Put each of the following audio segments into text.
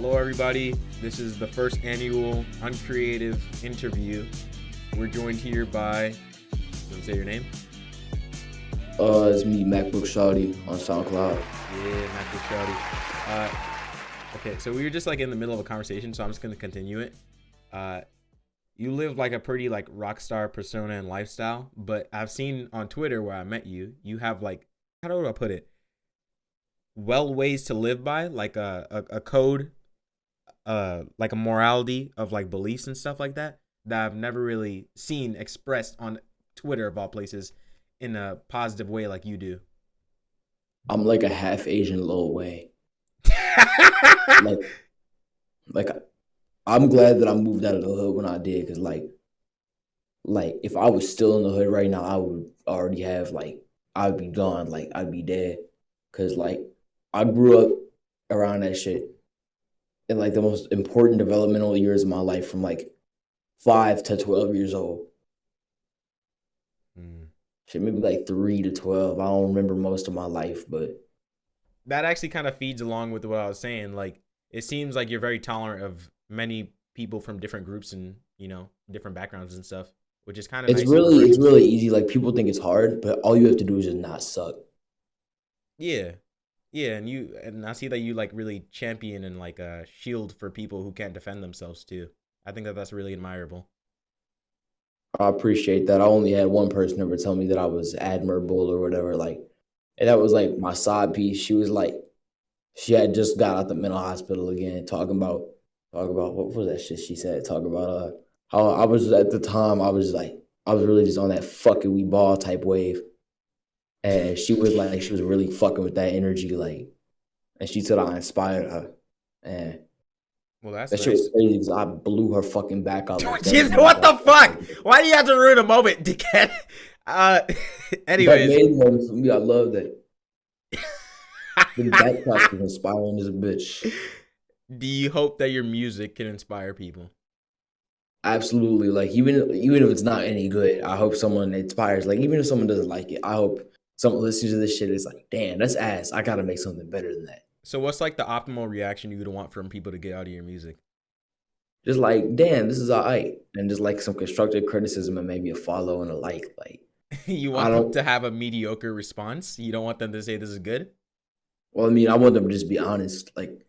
Hello, everybody. This is the first annual Uncreative Interview. We're joined here by, you want to say your name? It's me, M4cBookShawty on SoundCloud. Yeah, M4cBookShawty. Okay, so we were just like in the middle of a conversation, so I'm just going to continue it. You live like a pretty like rock star persona and lifestyle, but I've seen on Twitter where I met you, you have like, how do I put it? Well ways to live by, like a code, like a morality of like beliefs and stuff like that I've never really seen expressed on Twitter of all places in a positive way like you do. I'm like a half Asian Lil Wayne. like I'm glad that I moved out of the hood when I did, because like if I was still in the hood right now, I would already have I'd be gone, I'd be dead, because I grew up around that shit in like the most important developmental years of my life, from like 5 to 12 years old. Shit, maybe like 3 to 12. I don't remember most of my life, but that actually kind of feeds along with what I was saying. Like, it seems like you're very tolerant of many people from different groups and, you know, different backgrounds and stuff, which is kind of it's really easy. Like, people think it's hard, but all you have to do is just not suck. Yeah, and I see that you like really champion and like shield for people who can't defend themselves too. I think that's really admirable. I appreciate that. I only had one person ever tell me that I was admirable or whatever. And that was like my side piece. She was like, she had just got out the mental hospital again, talking about what was that shit she said? Talking about how I was at the time. I was really just on that fucking we ball type wave, and she was like, she was really fucking with that energy, and she said I inspired her, and well, that's that nice. shit was crazy because I blew her fucking back out. What the fuck? Why do you have to ruin a moment, dickhead? Anyways. That made one for me. I love that. The backpack is inspiring as a bitch. Do you hope that your music can inspire people? Absolutely. Like, even if it's not any good, I hope someone inspires. Like, even if someone doesn't like it, I hope someone listens to this shit is like, damn, that's ass. I gotta make something better than that. So what's like the optimal reaction you would want from people to get out of your music? Just like, damn, this is alright. And just like some constructive criticism and maybe a follow and a like. You want them to have a mediocre response? You don't want them to say this is good? Well, I mean, I want them to just be honest. Like,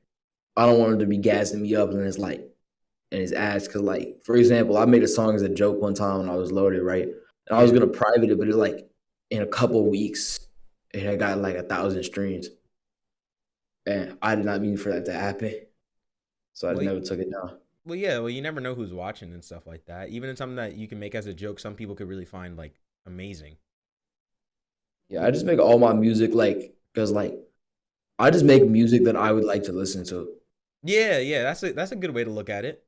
I don't want them to be gassing me up and it's ass. Because, like, for example, I made a song as a joke one time when I was loaded, right? And I was going to private it, but it, like, in a couple weeks, it had got, like, 1,000 streams. And I did not mean for that to happen. So I never took it down. Well, yeah. Well, you never know who's watching and stuff like that. Even in something that you can make as a joke, some people could really find, like, amazing. Yeah, I just make all my music, because, I just make music that I would like to listen to. Yeah. That's a good way to look at it.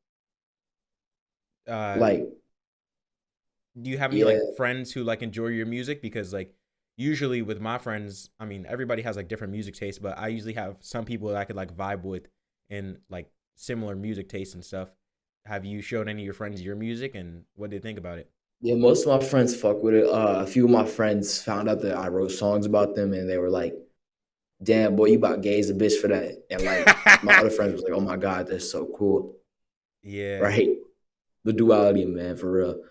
Do you have any like friends who like enjoy your music? Because like usually with my friends, I mean, everybody has like different music tastes, but I usually have some people that I could like vibe with and like similar music tastes and stuff. Have you showed any of your friends your music and what do they think about it? Yeah, most of my friends fuck with it. A few of my friends found out that I wrote songs about them, and they were like, damn, boy, you about gay as a bitch for that. And like my other friends was like, oh my God, that's so cool. Yeah. Right? The duality, man, for real.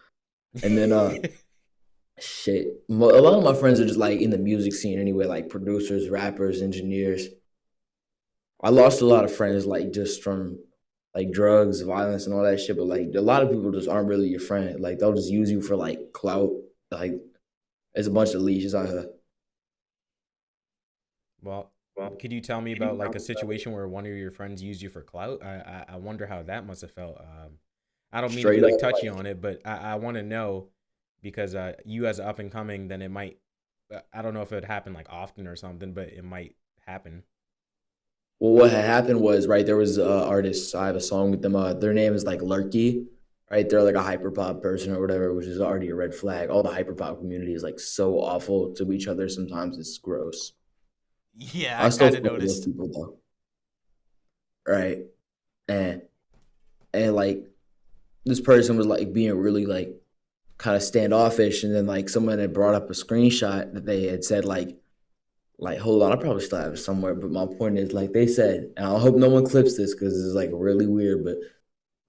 And then shit. A lot of my friends are just like in the music scene anyway, like producers, rappers, engineers. I lost a lot of friends like just from like drugs, violence, and all that shit. But like a lot of people just aren't really your friend. Like they'll just use you for like clout. Like there's a bunch of leeches out here. Well, could you tell me about like a situation where one of your friends used you for clout? I wonder how that must have felt. I don't mean to be like touchy on it, but I want to know because you as up and coming, then it might. I don't know if it would happen like often or something, but it might happen. Well, what had happened was, right, there was artists. I have a song with them. Their name is like Lurky, right? They're like a hyperpop person or whatever, which is already a red flag. All the hyperpop community is like so awful to each other. Sometimes it's gross. Yeah, I kind of noticed. People though, right? And like this person was like being really like kind of standoffish, and then like someone had brought up a screenshot that they had said like Like, hold on, I probably still have it somewhere. But my point is, like they said, and I hope no one clips this because it's like really weird. But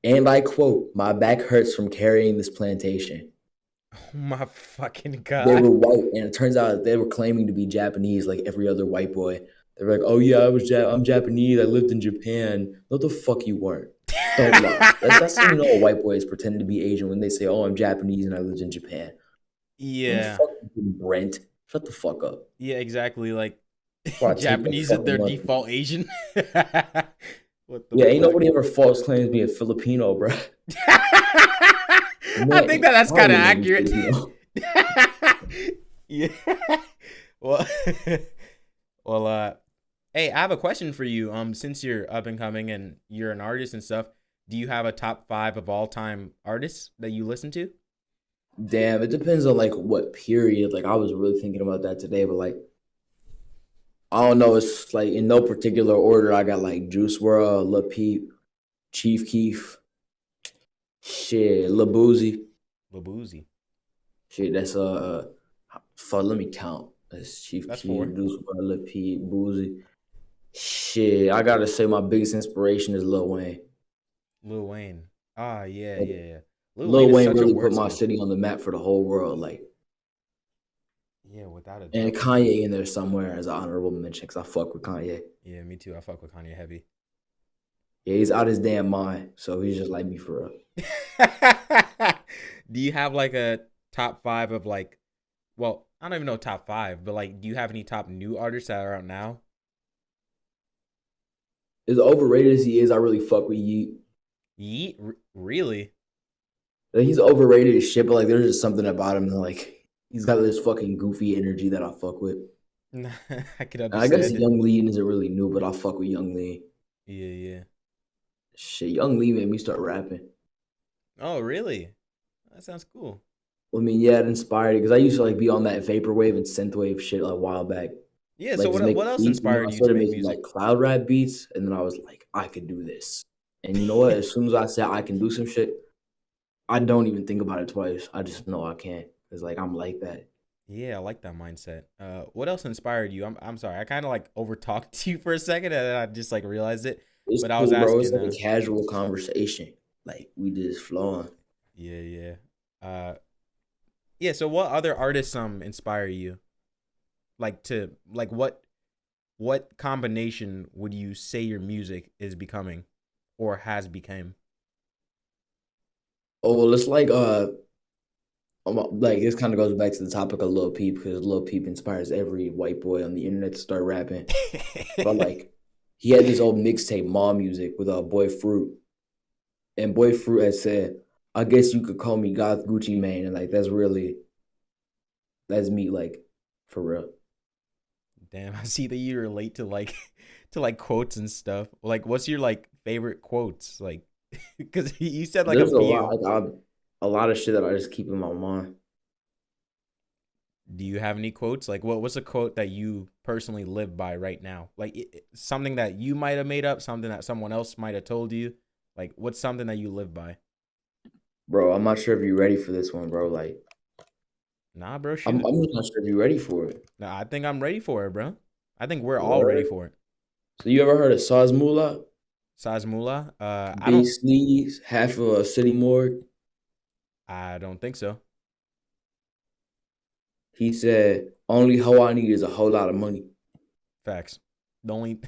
and I quote, "My back hurts from carrying this plantation." Oh my fucking They god. were white, and it turns out they were claiming to be Japanese, like every other white boy. They were like, "Oh yeah, I'm Japanese. I lived in Japan." No, the fuck you weren't. Don't lie. That's how you know a white boy is pretending to be Asian when they say, "Oh, I'm Japanese and I lived in Japan." No, the Yeah. fuck you didn't, Brent. Shut the fuck up. Yeah, exactly. Like Before I take your Japanese is fucking their money. default Asian. What the Yeah, ain't fuck? nobody ever false claims me a Filipino, bro. I think that's kind of accurate. Filipino. Yeah. Well, well, hey, I have a question for you. Since you're up and coming and you're an artist and stuff, do you have a top 5 of all time artists that you listen to? Damn, it depends on like what period. Like I was really thinking about that today, but like I don't know. It's like in no particular order. I got like Juice WRLD, Lil Peep, Chief Keef, shit, Lil Boozy. Lil Boozy. Shit, that's fuck. Let me count. That's Chief That's Keef, 4. Juice WRLD, Lil Peep, Boozy. Shit, I gotta say my biggest inspiration is Lil Wayne. Lil Wayne. Ah, yeah, Like, yeah, yeah. Lil Wayne Lil is Wayne such a really put my wordsmith. city on the map for the whole world. Like, Yeah, without a and doubt. Kanye in there somewhere as an honorable mention because I fuck with Kanye. Yeah, me too. I fuck with Kanye heavy. Yeah, he's out his damn mind, so he's just like me for real. Do you have like a top 5 of like, well, I don't even know top 5, but like, do you have any top new artists that are out now? As overrated as he is, I really fuck with Yeet. Yeet? Really? Like, he's overrated as shit, but like there's just something about him that like he's got this fucking goofy energy that I fuck with. I could And I guess understand it. Young Lee isn't really new, but I fuck with Young Lee. Yeah, yeah. Shit, Young Lee made me start rapping. Oh, really? That sounds cool. I mean, yeah, it inspired it because I used to like be on that vaporwave and synthwave shit like a while back. Yeah, so Like just what making else beats, and then I inspired you to started make making music? like cloud rap beats, and then I was like, I could do this. And you know what? As soon as I said I can do some shit, I don't even think about it twice. I just know I can because like I'm like that. Yeah, I like that mindset. What else inspired you? I'm sorry. I kind of like over talked to you for a second and then I just like realized it. It's But I was cool, bro. It's asking like a casual conversation. Like we just flowing. yeah, yeah. Uh yeah, so what other artists inspire you? Like to like what combination would you say your music is becoming or has become? Oh well, it's like this kind of goes back to the topic of Lil Peep because Lil Peep inspires every white boy on the internet to start rapping. But like he had this old mixtape, Mom Music, with Boy Fruit, and Boy Fruit had said, "I guess you could call me Goth Gucci Mane," and like that's me, like for real. Damn, I see that you relate to like to like quotes and stuff. Like what's your like favorite quotes? Like cuz you said like a There's a lot, few. a lot of shit that I just keep in my mind. Do you have any quotes? Like what's a quote that you personally live by right now? Like something that you might have made up, something that someone else might have told you. Like what's something that you live by? Bro, I'm not sure if you're ready for this one, bro. Like, Nah, bro, I'm, shoot. I'm just not sure if you're ready for it. Nah, I think I'm ready for it, bro. I think we're all ready Word. for it. So you ever heard of Sazmula? Sajmula, Base Sleeves, half of a city morgue. I don't think so. He said, "Only hoe I need is a whole lot of money." Facts. The only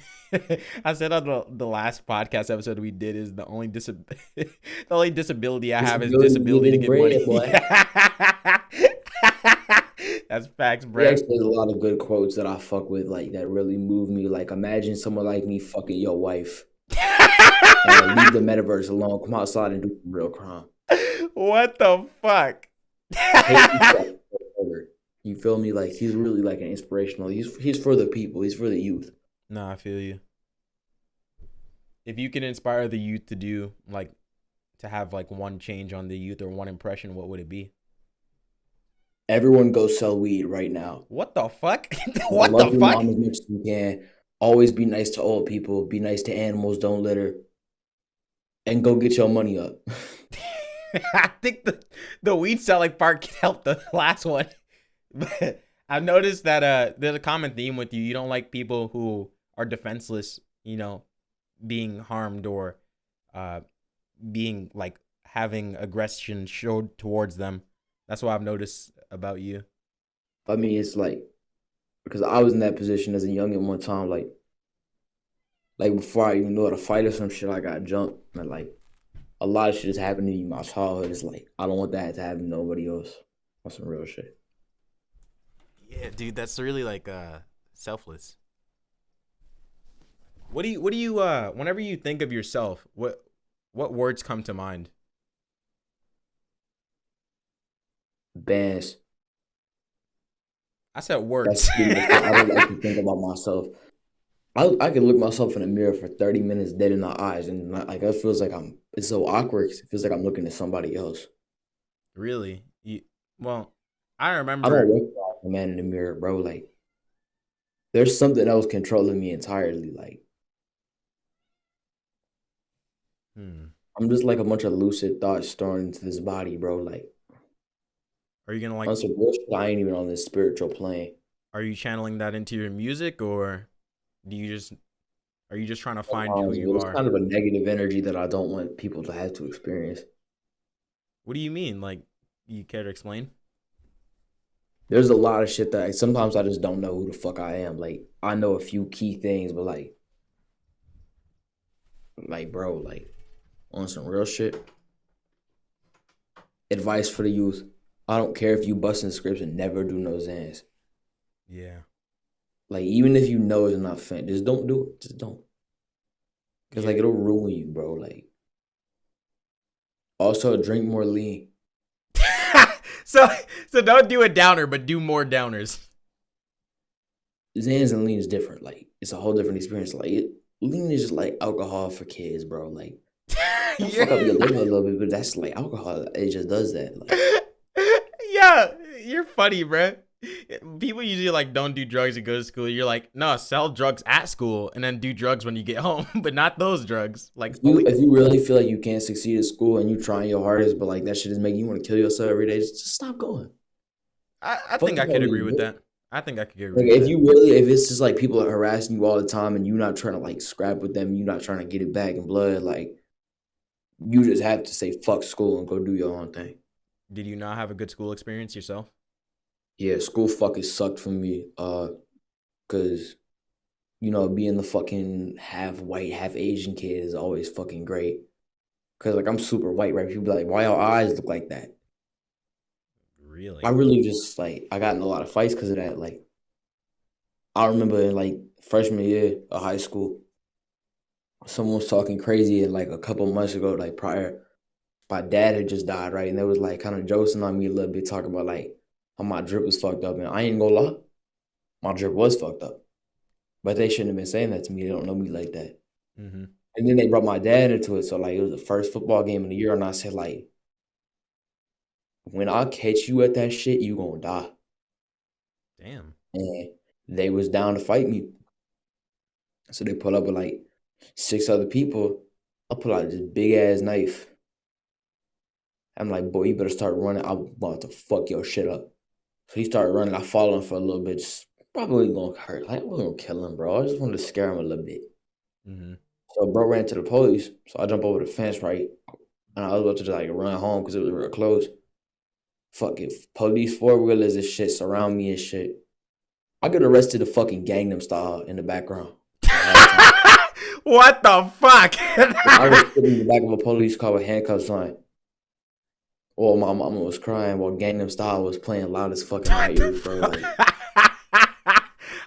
I said on the last podcast episode we did is the only disability I have is disability to Giving get bread, money. boy. That's facts, He bro. actually has a lot of good quotes that I fuck with, like that really move me. Like, imagine someone like me fucking your wife. Leave the metaverse alone. Come outside and do some real crime. What the fuck? Hate you forever. You feel me? Like he's really like an inspirational. He's for the people. He's for the youth. Nah, I feel you. If you can inspire the youth to do like to have like one change on the youth or one impression, what would it be? Everyone go sell weed right now. What the fuck? What What the love your fuck? mom as much as you can. Always be nice to old people. Be nice to animals. Don't litter. And go get your money up. I think the weed selling part can help the last one. But I've noticed that there's a common theme with you. You don't like people who are defenseless, being harmed or uh being like having aggression showed towards them. That's what I've noticed about you. I mean, it's like because I was in that position as a youngin one time, like before I even knew how to fight or some shit, I got jumped. And like a lot of shit has happened to me in my childhood. It's like I don't want that to happen to nobody else. On some real shit. Yeah, dude, that's really like selfless. What do you whenever you think of yourself, what words come to mind? Bands. I said That's words. pretty much it. I don't like to think about myself. I can look myself in the mirror for 30 minutes dead in the eyes, and like it feels like it's so awkward 'cause it feels like I'm looking at somebody else. Really? Well, I I don't remember. recognize the man in the mirror, bro. Like there's something else controlling me entirely. Like Hmm. I'm just like a bunch of lucid thoughts thrown into this body, bro. Like Are you gonna like? on some bullshit, I ain't even on this spiritual plane. Are you channeling that into your music, or do you just are you just trying to find who Sometimes, you but it's are? kind of a negative energy that I don't want people to have to experience. What do you mean? Like, you care to explain? There's a lot of shit that sometimes I just don't know who the fuck I am. Like I know a few key things, but like bro, like on some real shit. Advice for the youth: I don't care if you busting scripts and never do no Zans. Yeah. Like even if you know it's not fin, just don't do it. Just don't, cause like Yeah. it'll ruin you, bro. Like also drink more lean. so so don't do a downer, but do more downers. Zans and lean is different. Like it's a whole different experience. Lean is just like alcohol for kids, bro. Like it'll fuck up your liver a little bit, but that's like alcohol. It just does that. Like Yeah, you're funny, bro. People usually like don't do drugs and go to school. You're like, no, sell drugs at school and then do drugs when you get home, but not those drugs. Like, if you really feel like you can't succeed at school and you trying your hardest, but like that shit is making you want to kill yourself every day, just stop going. I Fuck think the I could agree police, with bro. that. I think I could Like agree with that. if it's just like people are harassing you all the time and you're not trying to like scrap with them, you're not trying to get it back in blood, like you just have to say fuck school and go do your own thing. Did you not have a good school experience yourself? Yeah, school fucking sucked for me. Cause being the fucking half white, half Asian kid is always fucking great. Cause like I'm super white, right? People be like, why your eyes look like that? I Really? really just like I got in a lot of fights because of that. Like I remember in like freshman year of high school, someone was talking crazy and like a couple months ago, like prior, my dad had just died, right? And they was like kind of joking on me a little bit, talking about like how my drip was fucked up. And I ain't gonna lie, my drip was fucked up. But they shouldn't have been saying that to me. They don't know me like that. Mm-hmm. And then they brought my dad into it. So like it was the first football game of the year, and I said, like, when I catch you at that shit, you gonna die. Damn. And they was down to fight me. So they pull up with like 6 other people. I pull out this big ass knife. I'm like, boy, you better start running. I'm about to fuck your shit up. So he started running. I followed him for a little bit. Just probably gonna hurt. Like, I wasn't gonna kill him, bro. I just wanted to scare him a little bit. Mm-hmm. So bro ran to the police. So I jump over the fence, right? And I was about to just like run home because it was real close. Fucking police 4-wheelers and shit surround me and shit. I get arrested the fucking Gangnam Style in the background at halftime. What the fuck? I was sitting in the back of a police car with handcuffs on. Well, my mama was crying while Gangnam Style was playing loud as fucking my ears, bro. Like,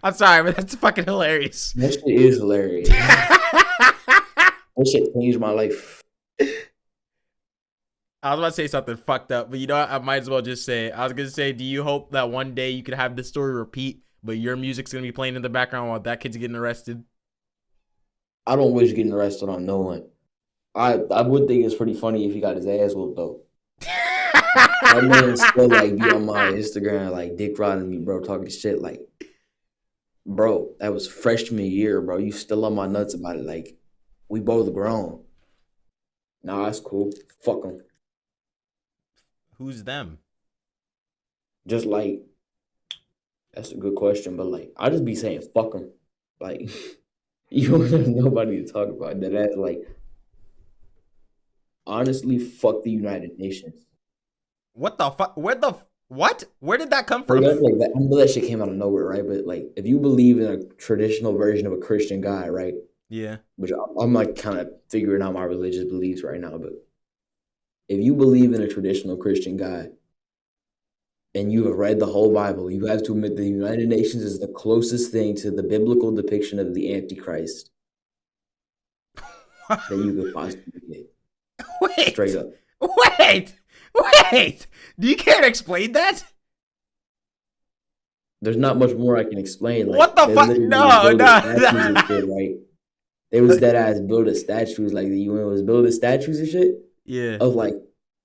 I'm sorry, but that's fucking hilarious. that shit is hilarious. That shit changed my life. I was about to say something fucked up, but you know what? I might as well just say. I was gonna say, do you hope that one day you could have this story repeat, but your music's gonna be playing in the background while that kid's getting arrested? I don't wish getting arrested on no one. I would think it's pretty funny if he got his ass whooped though. That man still like be on my Instagram like dick riding me, bro, talking shit like, bro, that was freshman year, bro. You still on my nuts about it. Like, we both grown. Nah, it's cool. Fuck him. Who's them? Just like That's a good question, but like I just be saying fuck them. Like you don't have nobody to talk about that. As like honestly, fuck the United Nations. What the fuck? What? Where did that come Like, from? like that, I know that shit came out of nowhere, right? But like, if you believe in a traditional version of a Christian God, right? Yeah. Which I'm like kind of figuring out my religious beliefs right now, but if you believe in a traditional Christian God and you have read the whole Bible, you have to admit the United Nations is the closest thing to the biblical depiction of the Antichrist that you could possibly get. Straight Wait. up. Wait. Wait. Do you care to explain that? There's not much more I can explain. Like What the they fuck? literally just No, building no, statues and shit, no. right? They was dead ass building statues, like the UN was building statues and shit Yeah. of like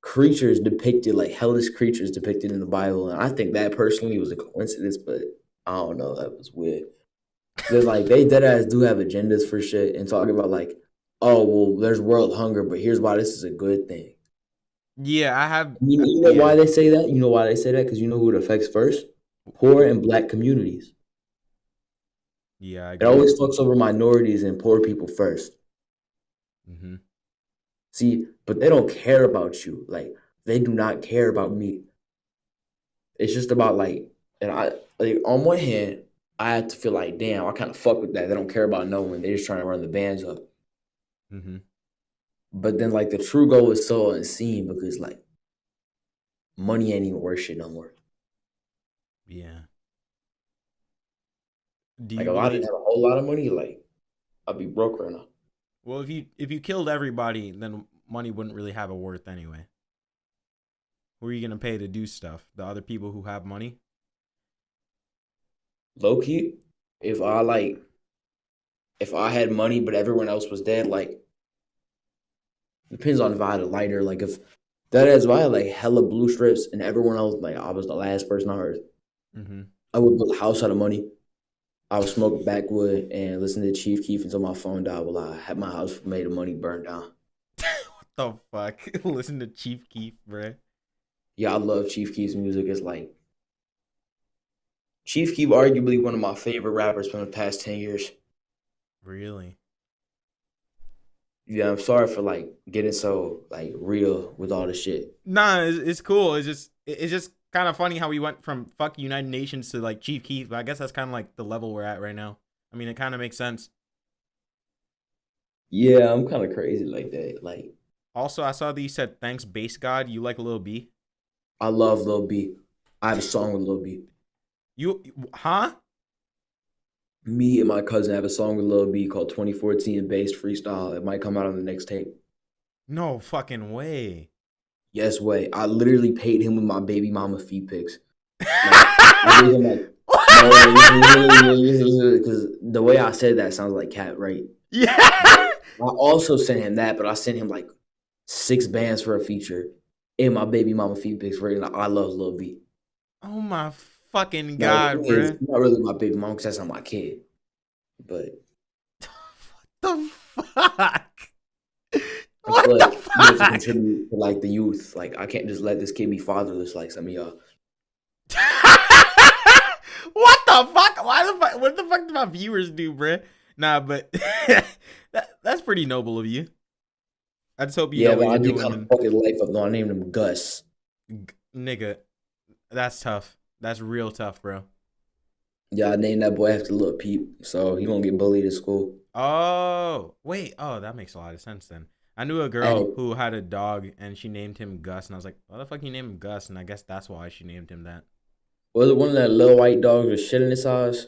creatures depicted, like hellish creatures depicted in the Bible. And I think that personally was a coincidence, but I don't know. That was weird. They're like they dead ass do have agendas for shit and talking about like, oh well, there's world hunger, but here's why this is a good thing. Yeah, I have. You know Yeah. why they say that? You know why they say that? Because you know who it affects first? Poor and black communities. Yeah, I It agree. always fucks over minorities and poor people first. Mm-hmm. See, but they don't care about you. Like they do not care about me. It's just about like, and I like on one hand, I have to feel like, damn, I kind of fuck with that. They don't care about no one. They're just trying to run the bands up. Mm-hmm. But then like the true goal is so unseen because like money ain't even worth shit no more. Yeah. Do Like you if I didn't believe? have a whole lot of money, like I'd be broke right now. Well, if you killed everybody, then money wouldn't really have a worth anyway. Who are you gonna pay to do stuff? The other people who have money? Low key, if I like, if I had money but everyone else was dead, like depends on if I had a lighter. Like if that is why I had like hella blue strips and everyone else like I was the last person on earth. Mm-hmm. I would build a house out of money. I would smoke backwood and listen to Chief Keef until my phone died while I had my house made of money burned down. What the fuck? Listen to Chief Keef, bruh. Yeah, I love Chief Keef's music. It's like Chief Keef, arguably one of my favorite rappers from the past 10 years. Really? Yeah, I'm sorry for like getting so like real with all the shit. Nah, it's cool. It's just kind of funny how we went from fuck United Nations to like Chief Keef, but I guess that's kind of like the level we're at right now. I mean, it kind of makes sense. Yeah, I'm kind of crazy like that. Like Also, I saw that you said thanks, Base God. You like Lil B? I love Lil B. I have a song with Lil B. Huh? Me and my cousin have a song with Lil B called 2014 Based Freestyle. It might come out on the next tape. No fucking way. Yes way. I literally paid him with my baby mama feet pics. Like I gave him like no, because the way I said that sounds like cat, right? Yeah. But I also sent him that, but I sent him like 6 bands for a feature and my baby mama feet pics for it. Like, I love Lil B. Oh my fucking Now the god, thing is, bruh. not really my baby mama because that's not my kid. But The fuck? I feel What the like you have to fuck? contribute to like the youth. Like I can't just let this kid be fatherless like some of y'all. What the fuck? Why the fuck? What the fuck do my viewers do, bruh? Nah, but that's pretty noble of you. I just hope you know Yeah, what but I you're did doing. kind of fuck his life up. No, I named him Gus. Nigga, that's tough. That's real tough, bro. Yeah, I named that boy after Lil Peep, so he gonna get bullied at school. Oh, wait. Oh, that makes a lot of sense then. I knew a Hey, girl who had a dog and she named him Gus, and I was like, why the fuck you named him Gus? And I guess that's why she named him that. was it one of that little white dogs with shit in his eyes?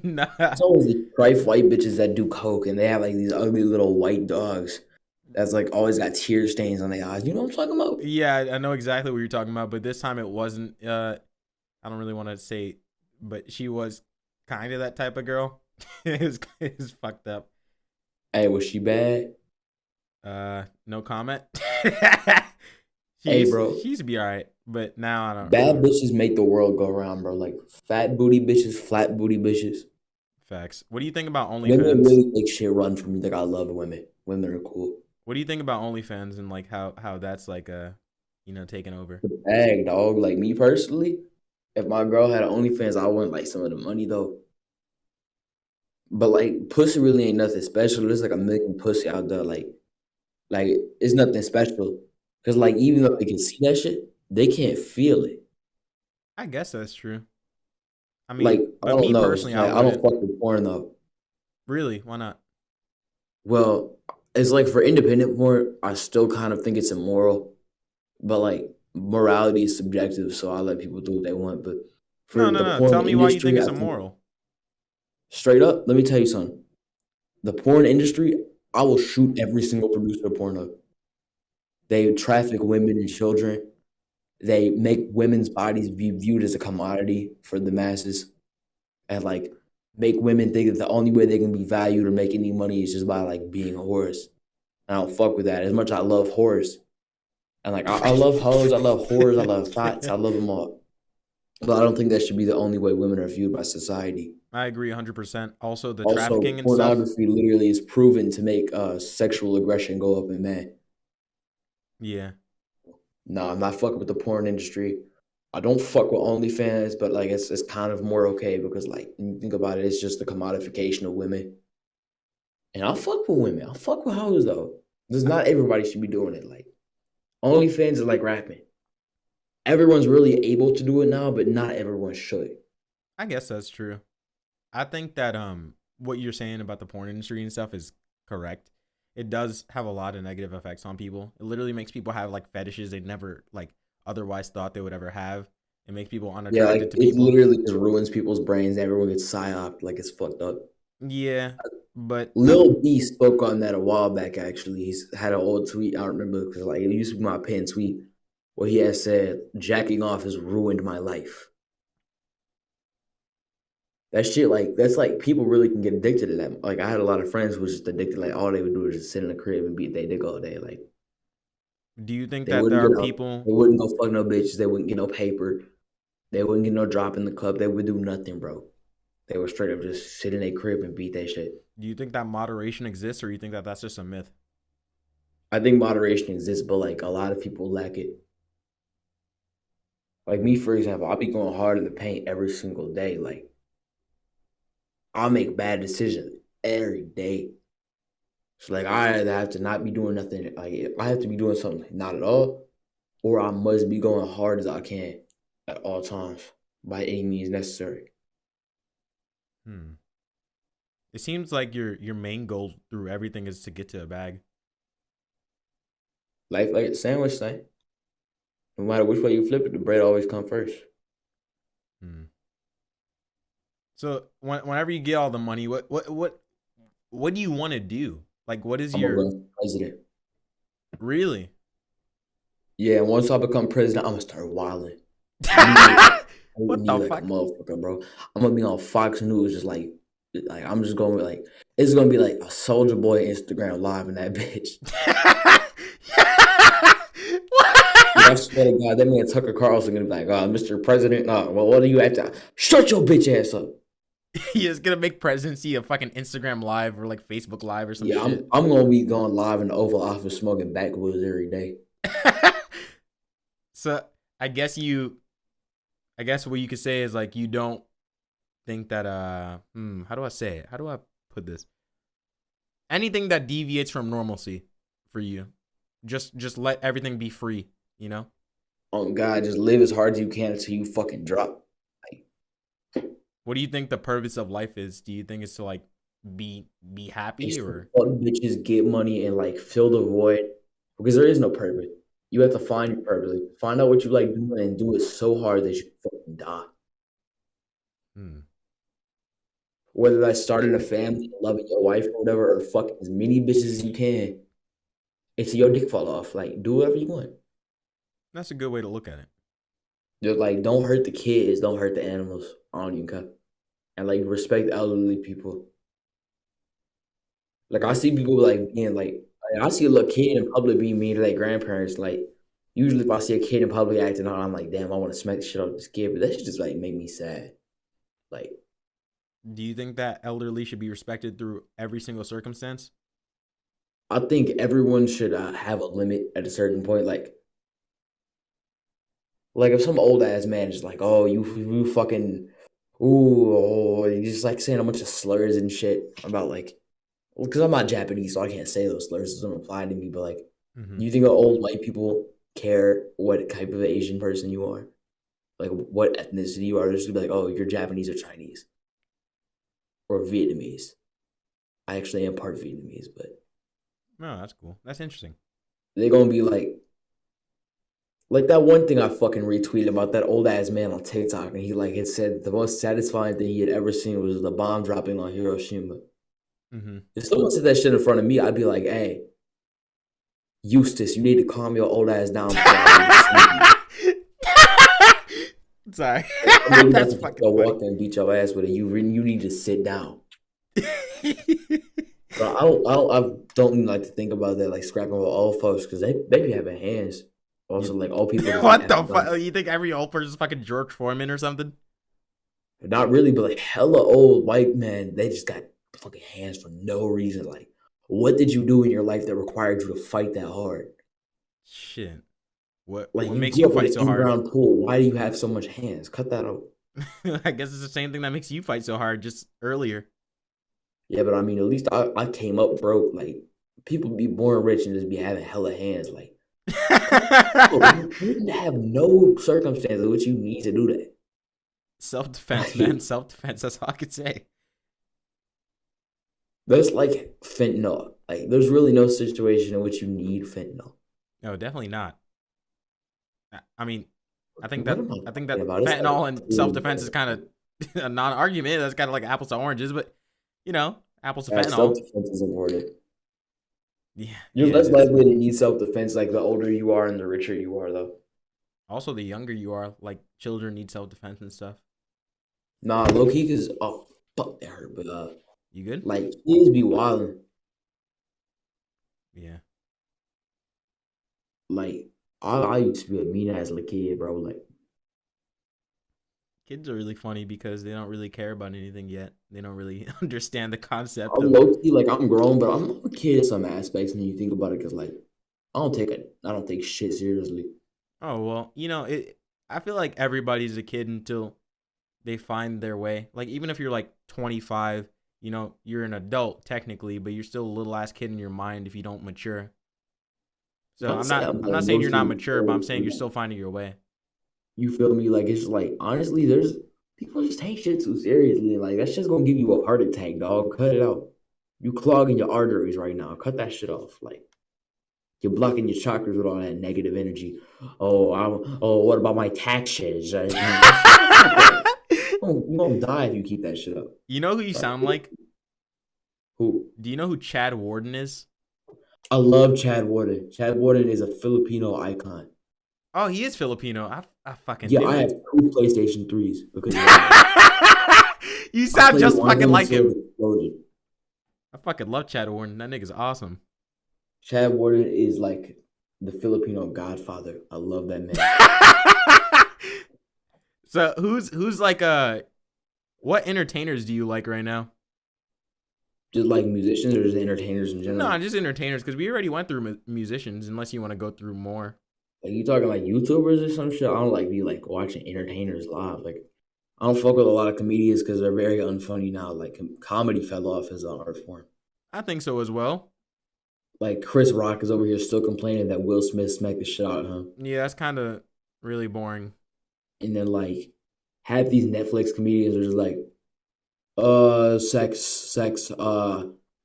Nah. It's always these trife white bitches that do coke, and they have like these ugly little white dogs that's like always got tear stains on their eyes. You know what I'm talking about? Yeah, I know exactly what you're talking about, but this time it wasn't. I don't really want to say, but she was kind of that type of girl. It was fucked up. Hey, was she bad? No comment. Hey, bro. She used to be all right, but now I Bad don't. bitches make the world go round, bro. Like fat booty bitches, flat booty bitches. Facts. What do you think about Women OnlyFans? really make shit run for me. Like I love women. Women are cool. What do you think about OnlyFans and like how that's like taken over? The bag, dog. Like me personally, If my girl had an OnlyFans, I want like some of the money though. But like pussy really ain't nothing special. There's like a million pussy out there. Like it's nothing special. Cause like even though they can see that shit, they can't feel it. I guess that's true. I Like mean, I but don't me know. personally, I Like I don't wouldn't. fuck with porn though. Really? Why not? Well, it's like for independent porn, I still kind of think it's immoral. But like morality is subjective, so I let people do what they want. But No, for no, the no. porn Tell me why you think industry, it's I think immoral. straight up, let me tell you something. The porn industry, I will shoot every single producer of porno. They traffic women and children. They make women's bodies be viewed as a commodity for the masses, and like make women think that the only way they can be valued or make any money is just by like being whores. And I don't fuck with that. As much as I love whores, and like I love hoes, I love whores, I love thoughts, I love them all. But I don't think that should be the only way women are viewed by society. I agree 100%. Also, the Also, trafficking and stuff. pornography literally is proven to make sexual aggression go up in men. Yeah. No, I'm not fucking with the porn industry. I don't fuck with OnlyFans, but like it's kind of more okay because like when you think about it, it's just the commodification of women. And I'll fuck with women. I'll fuck with hoes though. Just not everybody should be doing it. Like OnlyFans is like rapping. Everyone's really able to do it now, but not everyone should. I guess that's true. I think that what you're saying about the porn industry and stuff is correct. It does have a lot of negative effects on people. It literally makes people have like fetishes they never like otherwise thought they would ever have. It makes people Yeah, like unattracted to it people. literally just ruins people's brains. Everyone gets psyoped, like it's fucked up. Yeah, but Lil B spoke on that a while back. Actually, he's had an old tweet. I don't remember because like it used to be my pinned tweet where he had said, "Jacking off has ruined my life." That shit, like that's like people really can get addicted to that. Like I had a lot of friends who was just addicted. Like all they would do is just sit in the crib and beat their dick all day. Like do you think they that there wouldn't are get up. people? They wouldn't go fuck no bitches. They wouldn't get no paper. They wouldn't get no drop in the club. They would do nothing, bro. They would straight up just sit in their crib and beat that shit. Do you think that moderation exists, or you think that that's just a myth? I think moderation exists, but like a lot of people lack it. Like me, for example, I'll be going hard in the paint every single day. Like I'll make bad decisions every day. So like I either have to not be doing nothing, like I have to be doing something not at all, or I must be going hard as I can at all times by any means necessary. Hmm. It seems like your main goal through everything is to get to a bag. Life like a sandwich thing. No matter which way you flip it, the bread always come first. Hmm. So whenever you get all the money, what do you want to do? Like, what is I'm gonna your run for president. really? Yeah, and once I become president, I'm gonna start wilding. What Me the like a fuck? motherfucker, bro. I'm gonna be on Fox News, just like I'm just going like it's gonna be like a Soldier Boy Instagram live in that bitch. Yeah, I swear to God, that man Tucker Carlson gonna be like, Mr. President, well, what are you at? Shut your bitch ass up. He's gonna make presidency a fucking Instagram live or like Facebook live or some Yeah, shit. I'm gonna be going live in the Oval Office smoking backwoods every day. So I guess what you could say is like you don't think that how do I say it? How do I put this? Anything that deviates from normalcy for you. Just let everything be free, you know? Oh God, just live as hard as you can until you fucking drop. Like, What do you think the purpose of life is? Do you think it's to like be it's happy to or fuck bitches, get money, and like fill the void because there is no purpose. You have to find your purpose. Like, find out what you like doing and do it so hard that you fucking die. hmm. Whether that's starting a family, loving your wife or whatever, or fucking as many bitches as you can until your dick fall off. Like, do whatever you want. That's a good way to look at it. Just like, don't hurt the kids, don't hurt the animals. I don't even care. And like, respect elderly people. Like, I see people like being like I see a little kid in public being mean to their grandparents. Like, usually if I see a kid in public acting out, I'm like, damn, I want to smack the shit out of this kid. But that shit just like make me sad. Like, Do you think that elderly should be respected through every single circumstance? I think everyone should have a limit at a certain point. Like, Like if some old ass man is like, oh, you fucking, ooh, oh, he's just like saying a bunch of slurs and shit about like, because I'm not Japanese, so I can't say those slurs. It doesn't apply to me. But like, Mm-hmm. do you think old white people care what type of Asian person you are? Like what ethnicity you are? They're just gonna be like, oh, you're Japanese or Chinese or Vietnamese. I actually am part Vietnamese, but No, that's cool. That's interesting. they're gonna be like that one thing I fucking retweeted about that old ass man on TikTok, and he like had said the most satisfying thing he had ever seen was the bomb dropping on Hiroshima. Mm-hmm. If someone said that shit in front of me, I'd be like, hey, Eustace, you need to calm your old ass down before I Sorry. I'm That's about to fucking go funny. walk there and beat your ass with it. You need to sit down. But I don't even like to think about that, like scrapping with old folks, because they be having hands. Also, like old people. Just What the have fuck? guns. You think every old person's fucking George Foreman or something? Not really, but like hella old white men, they just got fucking hands for no reason. Like, what did you do in your life that required you to fight that hard? Shit. What Like, what you makes grew you up with fight an so hard? in-ground pool. Why do you have so much hands? Cut that out. I guess it's the same thing that makes you fight so hard just earlier. Yeah, but I mean, at least I came up broke. Like, people be born rich and just be having hella hands. Like, you didn't have no circumstance in which you need to do that. Self-defense, man. Like, Self-defense. That's all I could say. that's like fentanyl. Like, there's really no situation in which you need fentanyl. No, definitely not. I mean, I think What that am I I think talking that about? It's like fentanyl and self-defense is kind of a non-argument. That's kind of like apples to oranges, but apples to self fentanyl. defense is important. Yeah, You're yeah, it less is. likely to need self defense like the older you are and the richer you are, though. Also, the younger you are, like children need self-defense and stuff. Nah, low key, cause oh fuck that hurt, but You good? like kids be wildin'. Yeah. Like I used to be a mean ass little kid, bro. Like Kids are really funny because they don't really care about anything yet. They don't really understand the concept I'm of. low key, like I'm grown, but I'm a kid in some aspects. And you think about it, cause like I don't take shit seriously. Oh well, it. I feel like everybody's a kid until they find their way. Like even if you're like 25, you're an adult technically, but you're still a little ass kid in your mind if you don't mature. So I'd I'm say not I'm I'm like not saying you're not mostly mature, but I'm saying you're still finding your way. you feel me? Like it's like honestly, there's people just take shit too seriously. Like that's just gonna give you a heart attack, dog. Cut it out. You clogging your arteries right now. Cut that shit off. Like you're blocking your chakras with all that negative energy. Oh, what about my taxes? You don't die if you keep that shit up. You know who you Like, sound like? who? Do you know who Chad Warden is? I love Chad Warden. Chad Warden is a Filipino icon. Oh, he is Filipino. I fucking Yeah, knew I have it. 2 PlayStation 3s because of that. You I sound played just one of fucking them like until him. it exploded. I fucking love Chad Warden. That nigga's awesome. Chad Warden is like the Filipino godfather. I love that man. So who's like what entertainers do you like right now? Just like musicians or just entertainers in general. No, just entertainers because we already went through musicians. Unless you want to go through more. Like you talking like YouTubers or some shit. I don't like be like watching entertainers live. Like I don't fuck with a lot of comedians because they're very unfunny now. Like comedy fell off as an art form. I think so as well. Like Chris Rock is over here still complaining that Will Smith smacked the shit out of him. Yeah, that's kind of really boring. And then like half these Netflix comedians are just like, sex,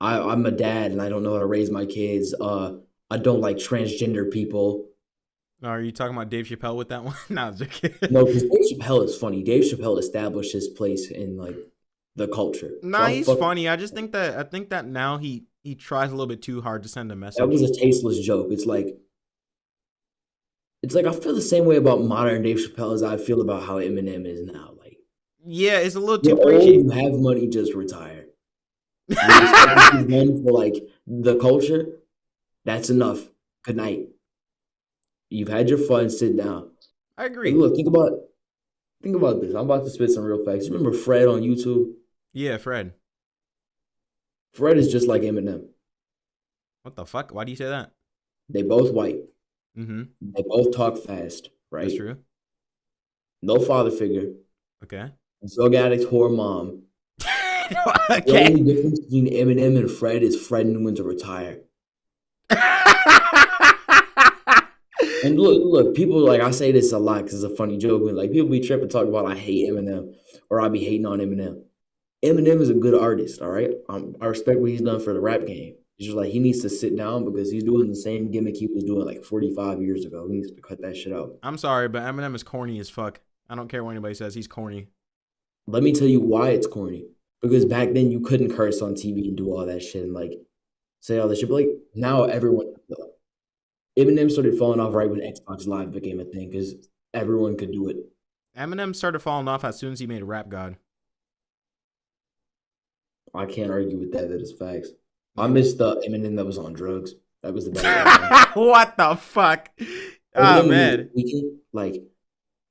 I'm a dad and I don't know how to raise my kids. I don't like transgender people. Are you talking about Dave Chappelle with that one? No, I'm just kidding. No, because Dave Chappelle is funny. Dave Chappelle established his place in like the culture. Nah, he's funny. I think that now he tries a little bit too hard to send a message. That was a tasteless joke. It's like I feel the same way about modern Dave Chappelle as I feel about how Eminem is now. Like, yeah, it's a little too you're old, preachy. you have money, just retire. One for like the culture, that's enough. Good night. You've had your fun. Sit down. I agree. Like, look, think about this. I'm about to spit some real facts. You remember Fred on YouTube? Yeah, Fred. Fred is just like Eminem. What the fuck? Why do you say that? They both white. Mm-hmm. They both talk fast, right? That's true. no father figure, Okay. drug addict, whore mom. The Okay. only difference between Eminem and Fred is Fred knew when to retire. And look, people like I say this a lot because it's a funny joke. When like people be tripping talk about I hate Eminem or I be hating on Eminem. Eminem is a good artist, all right. I respect what he's done for the rap game. It's just like he needs to sit down because he's doing the same gimmick he was doing like 45 years ago. He needs to cut that shit out. I'm sorry, but Eminem is corny as fuck. I don't care what anybody says. He's corny. Let me tell you why it's corny. Because back then you couldn't curse on TV and do all that shit and like say all that shit. But like now everyone, Eminem started falling off right when Xbox Live became a thing because everyone could do it. Eminem started falling off as soon as he made Rap God. I can't argue with that. That is facts. I missed the Eminem that was on drugs. That was the better one. What the fuck? Oh man. Like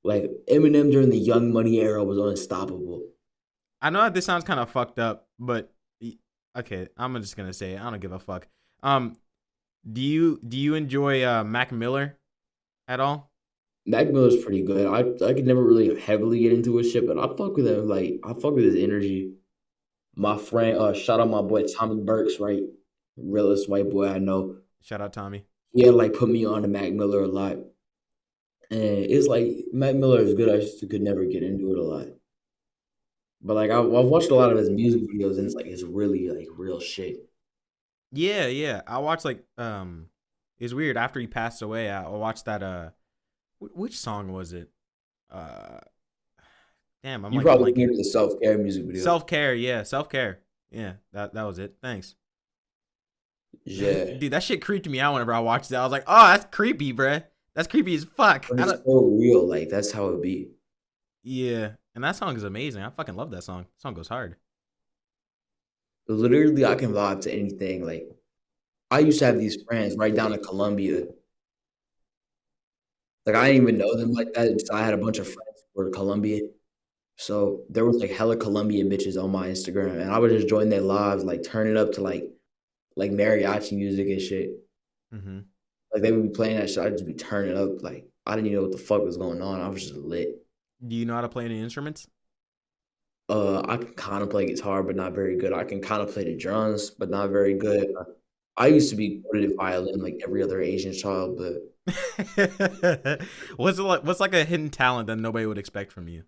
Eminem during the Young Money era was unstoppable. I know that this sounds kind of fucked up, but okay, I'm just gonna say it. I don't give a fuck. Do you enjoy Mac Miller at all? Mac Miller's pretty good. I could never really heavily get into his shit, but I fuck with him. Like I fuck with his energy. My friend, shout out my boy Tommy Burks, right? Realest white boy I know. Shout out Tommy. He had like put me on to Mac Miller a lot. And it's like Mac Miller is good. I just could never get into it a lot. But like I've watched a lot of his music videos and it's like it's really like real shit. Yeah. I watched like it's weird. After he passed away, I watched that which song was it? Damn, I'm You like probably blanking. hear the self-care music video. Self-care, yeah, self-care. Yeah, that was it. Thanks. Yeah. Dude, that shit creeped me out whenever I watched it. I was like, oh, that's creepy, bruh. That's creepy as fuck. But it's so real. Like that's how it be. Yeah, and that song is amazing. I fucking love that song. That song goes hard. Literally, I can vibe to anything. Like I used to have these friends right down in Colombia. Like I didn't even know them like that. So I had a bunch of friends who were Colombian. So there was like hella Colombian bitches on my Instagram, and I would just join their lives, like turn it up to like mariachi music and shit. Mm-hmm. Like they would be playing that shit, I'd just be turning up. Like I didn't even know what the fuck was going on. I was just lit. Do you know how to play any instruments? I can kind of play guitar, but not very good. I can kind of play the drums, but not very good. I used to be good at violin, like every other Asian child, but What's like a hidden talent that nobody would expect from you?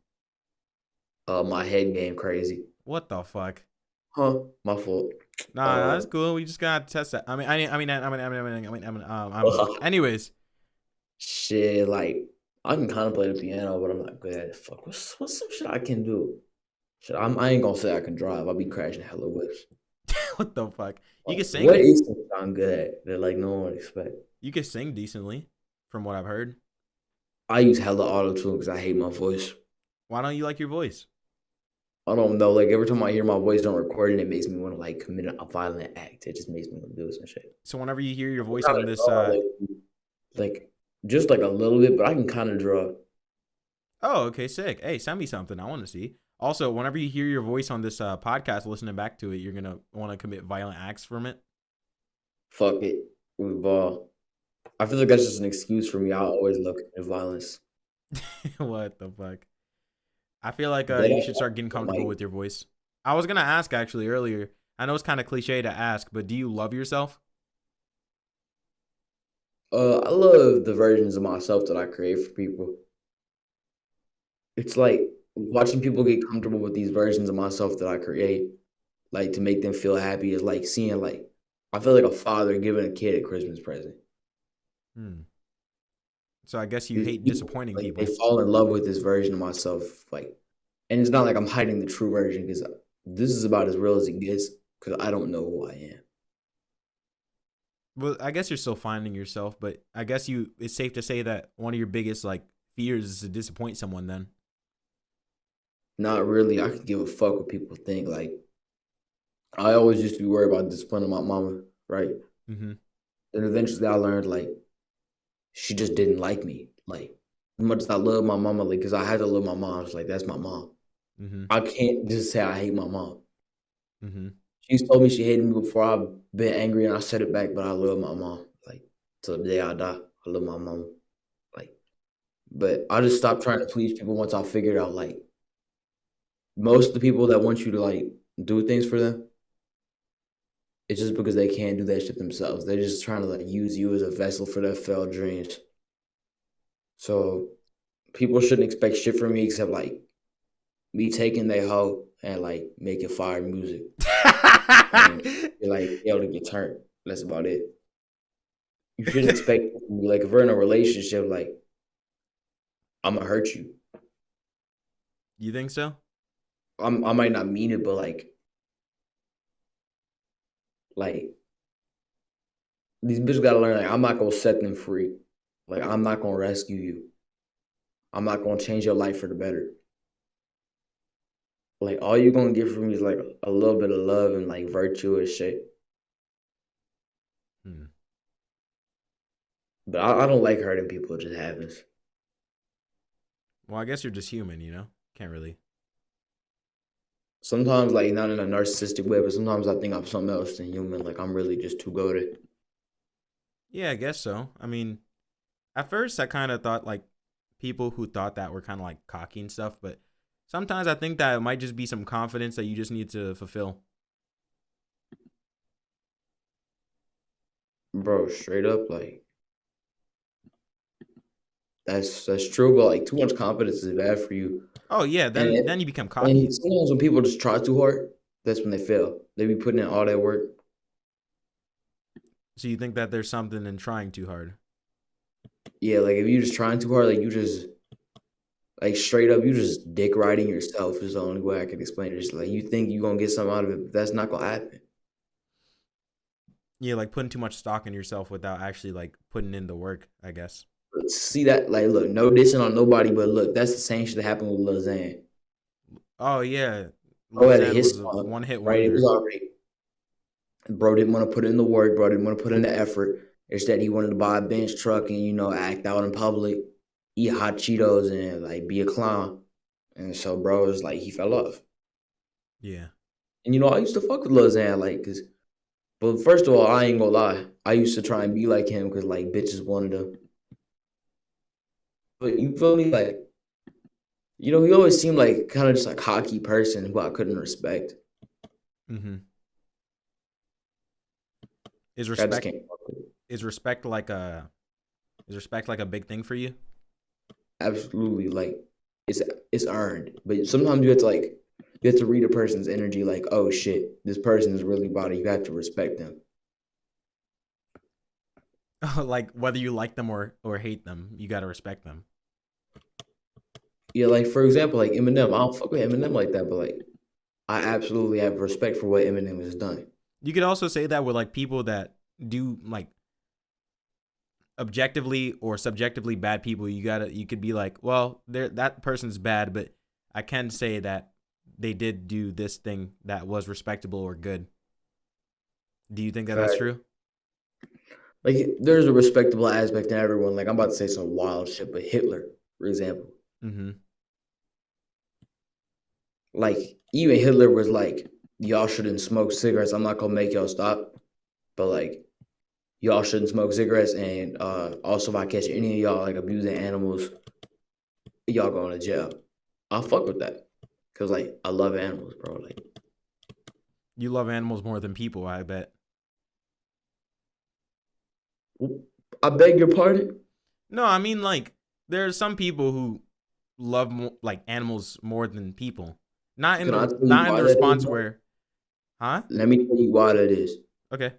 my head game crazy. What the fuck? Huh? My fault. Nah, that's cool. We just gotta test that. Anyways, Shit, like I can kind of play the piano, but I'm not good at it. Fuck, what's some shit I can do? Shit, I ain't gonna say I can drive. I'll be crashing hella whips. what the fuck? You Like, can sing. what is something I'm good at that like no one would expect? You can sing decently, from what I've heard. I use hella auto tune because I hate my voice. Why don't you like your voice? I don't know. Like every time I hear my voice on recording, it makes me want to like commit a violent act. It just makes me want to do some shit. So whenever you hear your voice Not on at this, all, like just like a little bit, but I can kind of draw. oh, okay, sick. Hey, send me something. I want to see. Also, whenever you hear your voice on this podcast, listening back to it, you're gonna want to commit violent acts from it. Fuck it, we ball. I feel like that's just an excuse for me. I always look at violence. What the fuck? I feel like They you don't should start getting comfortable like. with your voice. I was gonna ask actually earlier. I know it's kind of cliche to ask, but do you love yourself? I love the versions of myself that I create for people. It's like watching people get comfortable with these versions of myself that I create, like to make them feel happy. Is like seeing like I feel like a father giving a kid a Christmas present. Hmm. So I guess you These hate people, disappointing like they people. fall in love with this version of myself, like, and it's not like I'm hiding the true version because this is about as real as it gets. Because I don't know who I am. Well, I guess you're still finding yourself, but I guess it's safe to say that one of your biggest like fears is to disappoint someone then. Not really. I could give a fuck what people think. Like I always used to be worried about disappointing my mama, right? Mm-hmm. And eventually I learned like she just didn't like me. Like as much as I love my mama, like because I had to love my mom. It's like that's my mom. Mm-hmm. I can't just say I hate my mom. Mm-hmm. She's told me she hated me before I've been angry and I said it back, but I love my mom. Like till the day I die, I love my mom. Like But I just stopped trying to please people once I figured out like most of the people that want you to like do things for them, it's just because they can't do that shit themselves. They're just trying to like use you as a vessel for their failed dreams. So people shouldn't expect shit from me except like me taking their hoe and like making fire music and you're like able to get turned. That's about it. You shouldn't expect like if we're in a relationship, like I'm gonna hurt you. You think so? I might not mean it, but like these bitches gotta learn. Like I'm not gonna set them free. Like I'm not gonna rescue you. I'm not gonna change your life for the better. Like all you're gonna get from me is like a little bit of love and like virtuous shit. Hmm. But I don't like hurting people. It just happens. Well, I guess you're just human, you know? Can't really. Sometimes like not in a narcissistic way, but sometimes I think I'm something else than human. Like I'm really just too goated. Yeah, I guess so. I mean, at first I kind of thought like people who thought that were kind of like cocky and stuff, but sometimes I think that it might just be some confidence that you just need to fulfill. Bro, straight up, like that's true, but like too much confidence is bad for you. Oh yeah, And then you become and cocky. sometimes when people just try too hard, that's when they fail. They be putting in all that work. So you think that there's something in trying too hard. Yeah, like if you just trying too hard, like you just like straight up, you just dick riding yourself is the only way I can explain it. Just like you think you gonna get something out of it, but that's not gonna happen. Yeah, like putting too much stock in yourself without actually like putting in the work, I guess. But see that, like, look, no dissing on nobody, but look, that's the same shit that happened with Lil Xan. Oh yeah, Bro Lil had a Xan hit was a song, one hit right? It was wonder. already, bro didn't want to put in the work, bro didn't want to put in the effort. Instead, he wanted to buy a bench truck and act out in public, eat hot Cheetos and like be a clown. And so, bro, it was like he fell off. Yeah. And I used to fuck with Lil Xan, like, cause, but first of all, I ain't gonna lie, I used to try and be like him, cause like bitches wanted him. But you feel me, like, he always seemed like kind of just a cocky person who I couldn't respect. Mm-hmm. Is I just respect can't fuck with it. is respect like a is respect like a big thing for you? Absolutely, like it's earned, but sometimes you have to read a person's energy, like, oh shit, this person is really about it. You have to respect them. Like whether you like them or hate them, you gotta respect them. Yeah, like for example, like Eminem, I don't fuck with Eminem like that, but like I absolutely have respect for what Eminem has done. You could also say that with like people that do like objectively or subjectively bad people. You could be like, well, that person's bad, but I can say that they did do this thing that was respectable or good. Do you think that that's Fact. true? Like there's a respectable aspect in everyone. Like I'm about to say some wild shit, but Hitler, for example, Mm-hmm. like even Hitler was like, y'all shouldn't smoke cigarettes. I'm not gonna make y'all stop, but like y'all shouldn't smoke cigarettes. And also, if I catch any of y'all like abusing animals, y'all going to jail. I'll fuck with that because like I love animals, bro. Like You love animals more than people, I bet. I beg your pardon. No, I mean like there are some people who love like animals more than people. Can I tell you Not in why the that is, response bro? where, huh? Let me tell you why that is. Okay.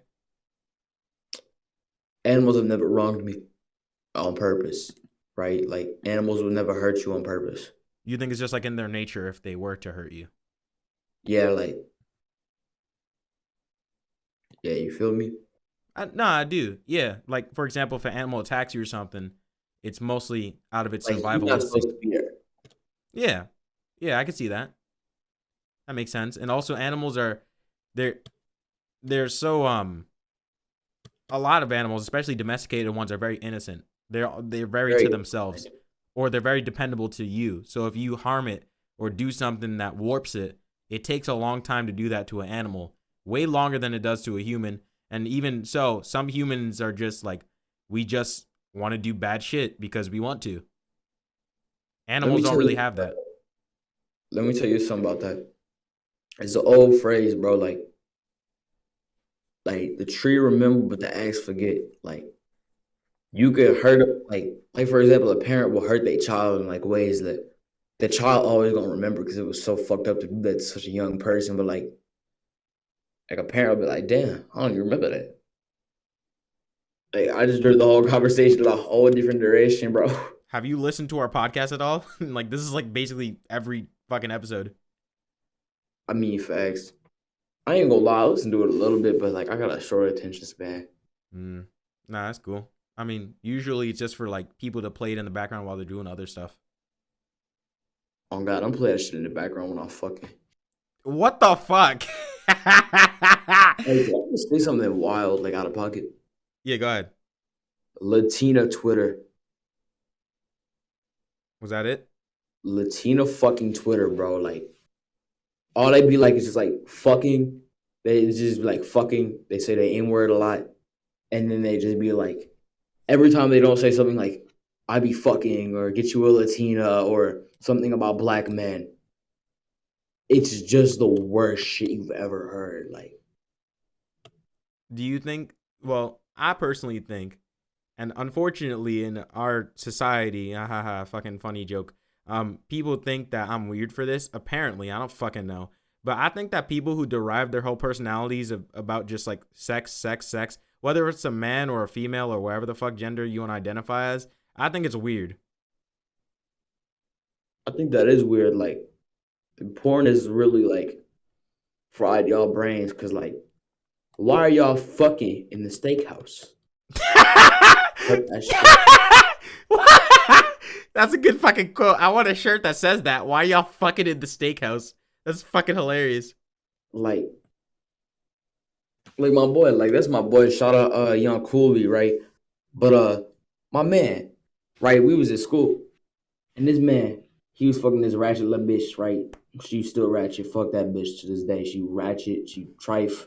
Animals have never wronged me on purpose, right? Like animals will never hurt you on purpose. You think it's just like in their nature if they were to hurt you? Yeah, like yeah, you feel me? No, I do. Yeah. Like for example, if an animal attacks you or something, it's mostly out of its Like you're survival not supposed instinct. to be there. Yeah. Yeah, I can see that. That makes sense. And also animals are they're they're so a lot of animals, especially domesticated ones, are very innocent. They're very to Very themselves, or they're very dependable to you. So if you harm it or do something that warps it, it takes a long time to do that to an animal, way longer than it does to a human. And even so, some humans are just like, we just want to do bad shit because we want to. Animals don't really have that. Let me tell you something about that. It's an old phrase, bro. Like the tree remember, but the axe forget. Like you could hurt, like for example, a parent will hurt their child in like ways that the child always gonna remember because it was so fucked up to do that to such a young person. But like a parent will be like, damn, I don't even remember that. Like I just drew the whole conversation in a whole different direction, bro. Have you listened to our podcast at all? Like this is like basically every fucking episode. I mean, facts. I ain't gonna lie, I listen to it a little bit, but like I got a short attention span. Nah, that's cool. I mean, usually it's just for like people to play it in the background while they're doing other stuff. Oh God, I'm playing that shit in the background when I'm fucking. What the fuck? Hey, can I just say something wild, like out of pocket? Yeah, go ahead. Latina Twitter. Was that it? Latina fucking Twitter, bro. Like, all they be like is just like fucking. They just be like fucking. They say the N word a lot. And then they just be like, every time they don't say something like, I be fucking, or get you a Latina, or something about black men, it's just the worst shit you've ever heard. Like, Do you think? Well, I personally think, and unfortunately in our society, fucking funny joke. People think that I'm weird for this. Apparently, I don't fucking know. But I think that people who derive their whole personalities about just like sex, whether it's a man or a female or whatever the fuck gender you want to identify as, I think it's weird. I think that is weird. Like, porn is really like fried y'all brains because like, why are y'all fucking in the steakhouse? That's a good fucking quote. I want a shirt that says that. Why y'all fucking in the steakhouse? That's fucking hilarious. Like my boy, like that's my boy. Shout out Young Cooley, right? But my man, right? We was at school, and this man, he was fucking this ratchet little bitch, right? She still ratchet. Fuck that bitch to this day. She ratchet. She trife.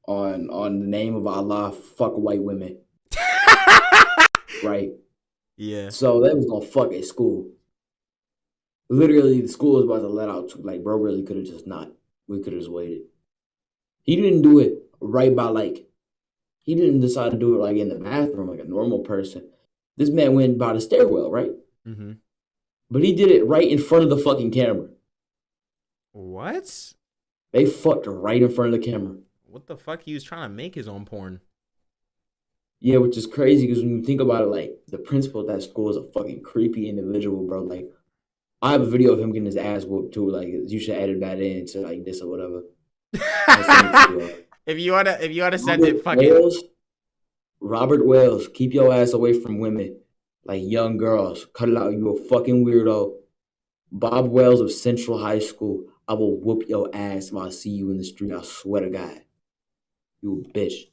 On the name of Allah, fuck white women, right? Yeah. So they was gonna fuck at school. Literally, the school was about to let out. Like, bro, really could have just not. We could have just waited. He didn't do it right by like. He didn't decide to do it like in the bathroom like a normal person. This man went by the stairwell, right? Mm-hmm. But he did it right in front of the fucking camera. What? They fucked right in front of the camera. What the fuck? He was trying to make his own porn. Yeah, which is crazy because when you think about it, like the principal at that school is a fucking creepy individual, bro. Like, I have a video of him getting his ass whooped too. Like, you should edit that in to like this or whatever. If you wanna send it, fucking Robert Wells, keep your ass away from women, like young girls. Cut it out. You a fucking weirdo. Bob Wells of Central High School. I will whoop your ass if I see you in the street. I swear to God. You a bitch.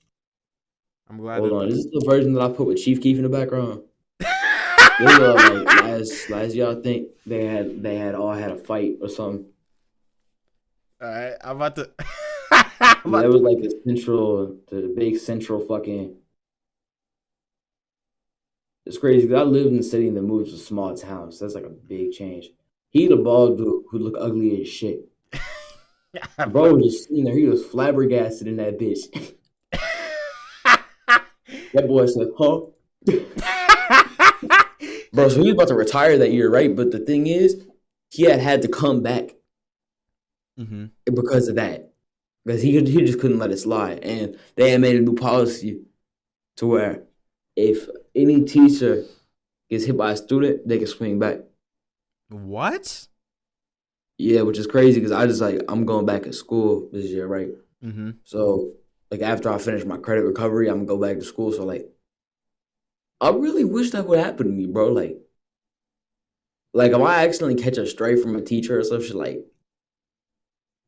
I'm glad. Hold on. This is the version that I put with Chief Keef in the background. This was last year, I think they had all had a fight or something. All right, I'm about to. That was like the big central fucking. It's crazy because I lived in the city and then moved to a small town, so that's like a big change. He the bald dude who looked ugly as shit. Bro was just sitting there. He was flabbergasted in that bitch. That boy said, huh? Bro, so he was about to retire that year, right? But the thing is, he had to come back because of that. Because he just couldn't let it slide. And they had made a new policy to where if any teacher gets hit by a student, they can swing back. What? Yeah, which is crazy because I just like, I'm going back to school this year, right? Mm-hmm. So, like, after I finish my credit recovery, I'm going to go back to school. So, like, I really wish that would happen to me, bro. Like if I accidentally catch a stray from a teacher or some shit, like,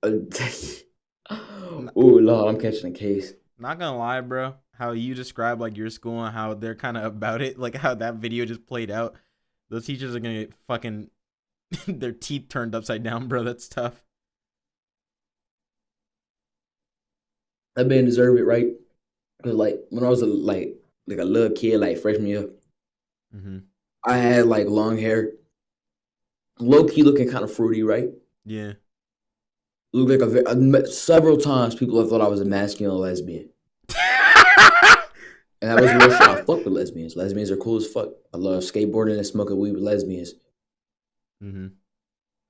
oh Lord, I'm catching a case. Not gonna lie, bro. How you describe like your school and how they're kind of about it, like how that video just played out. Those teachers are gonna get fucking their teeth turned upside down, bro. That's tough. That man deserved it, right? Because like when I was a little kid, like freshman year, I had like long hair, low key looking kind of fruity, right? Yeah. Looked like I met several times people have thought I was a masculine lesbian. And that was real shit. I fuck with lesbians. Lesbians are cool as fuck. I love skateboarding and smoking weed with lesbians. Mm-hmm.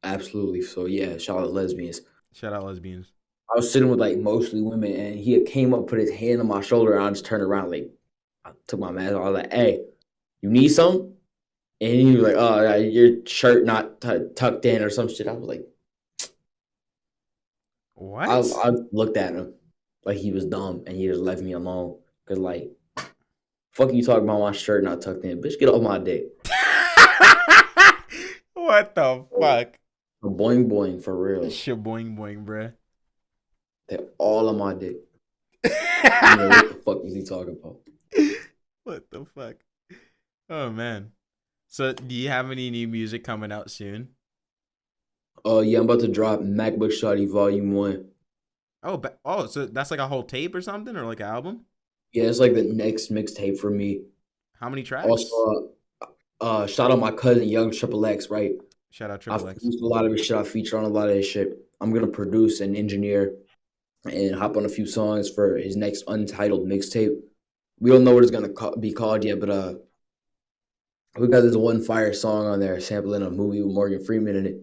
Absolutely. So yeah, shout out lesbians. Shout out lesbians. I was sitting with like mostly women, and he came up, put his hand on my shoulder, and I just turned around, like I took my mask off. I was like, "Hey, you need some?" And he was like, "Oh, your shirt not tucked in or some shit." I was like, "What?" I looked at him like he was dumb, and he just left me alone. Cause like, fuck you talking about my shirt not tucked in, bitch? Get off my dick. What the fuck? Boing boing for real. Shit, boing boing, bruh. They're all on my dick. You know, what the fuck is he talking about? What the fuck? Oh man. So do you have any new music coming out soon? Yeah, I'm about to drop M4cBookShawty Volume 1. Oh, so that's like a whole tape or something, or like an album? Yeah, it's like the next mixtape for me. How many tracks? Also, shout out my cousin Young Triple X, right? Shout out Triple X. A lot of his shit. I feature on a lot of his shit. I'm gonna produce and engineer and hop on a few songs for his next untitled mixtape. We don't know what it's gonna be called yet, but we got this one fire song on there sampling a movie with Morgan Freeman in it,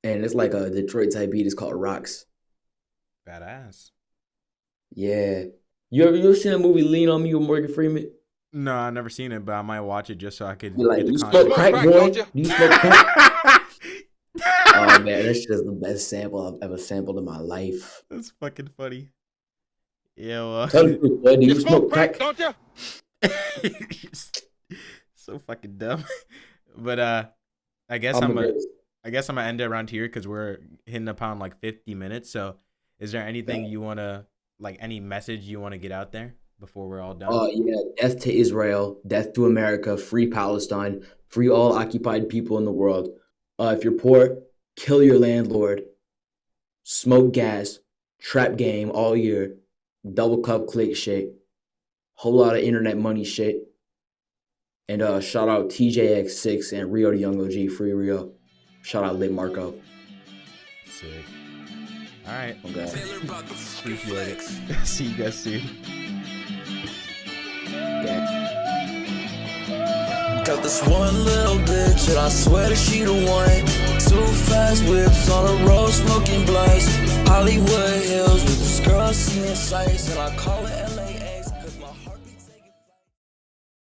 and it's like a Detroit type beat. It's called Rocks. Badass. Yeah, you ever seen a movie Lean on Me with Morgan Freeman? No, I've never seen it, but I might watch it just so I could. You're like, you smoke crack, boy? Do you smoke crack? Oh man, that's just the best sample I've ever sampled in my life. That's fucking funny. Yeah, well. Tell me, boy, do you smoke crack? Don't you? So fucking dumb. But I guess I'm gonna end it around here because we're hitting upon like 50 minutes. So, is there anything you wanna any message you wanna get out there before we're all done? Yeah, death to Israel, death to America, free Palestine, free all occupied people in the world. If you're poor, kill your landlord, smoke gas, trap game all year, double cup click shit, whole lot of internet money shit. And shout out TJX6 and Rio the Young OG, free Rio. Shout out Lit Marco. Sick. All right. Okay. Appreciate it. See you guys soon. Got this one little bitch and I swear that she the one. Two fast whips on the road smoking blunts. Hollywood Hills with this girl seeing sights and I call it